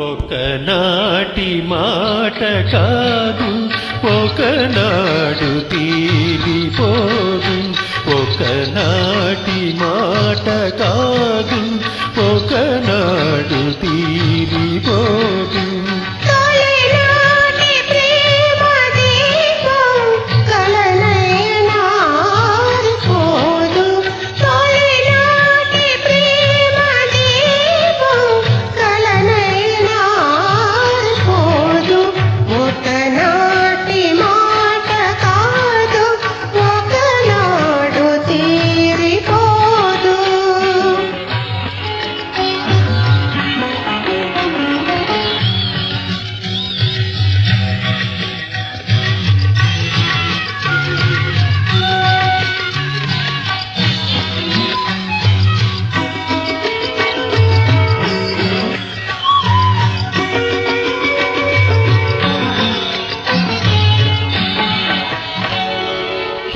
ఒకనాటి మాట కాదు, ఒకనాడు తీరిపోదు. ఒకనాటి మాట కాదు, ఒకనాడు తీరిపోదు.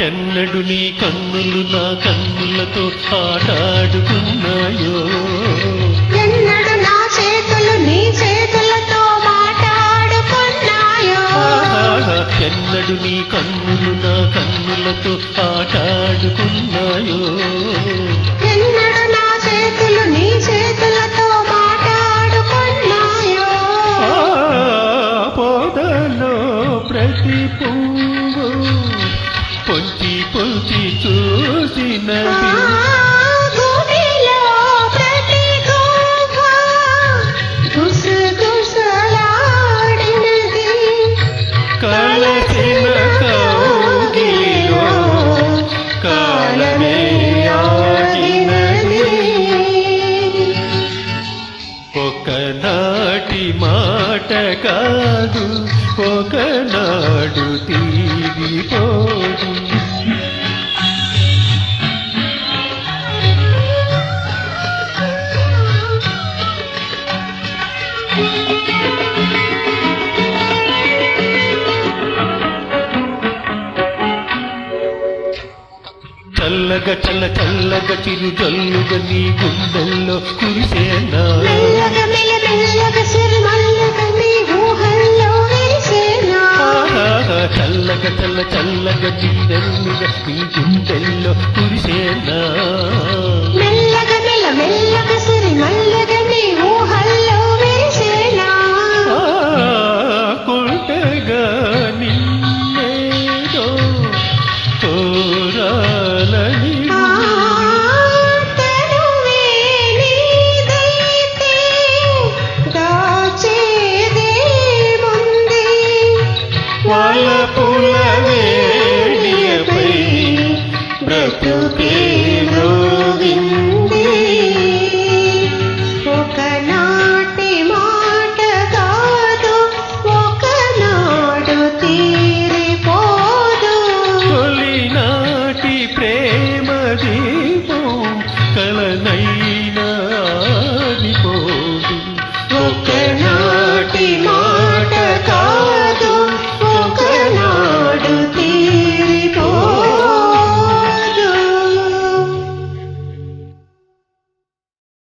ఎన్నడు నీ కన్నులు నా కన్నులతో ఆటాడుకున్నాయో, ఎన్నడు నా చేతులు నీ చేతులతో మాట్లాడుకున్నాయో. ఎన్నడు నీ కన్నులు నా కన్నులతో ఆటాడుకున్నాయో, ఎన్నడు నా చేతులు నీ చేతులతో మాట్లాడుకున్నాయో. పొదలో ప్రతి పువ్వు పొంచి పొంచి చూసినది, గుడిలో ప్రతి గువ్వ గుసగుసలాడినది. కలసిన కౌగిలిలో కాలమే ఆగినది. ఒకనాటి మాట కాదు, ఒకనాడు తీరిపోదు. చల్లగా చల్లగా చిరు జల్లుగా నీ గుండెల్లో కురిసేనా, మెల్లగా మెల్లగా సిరిమల్లగా నీ ఊహల్లో విరిసేనా. చల్లగా చల్లగా నీరెల్లుగా నీ గుండెల్లో కురిసేనా.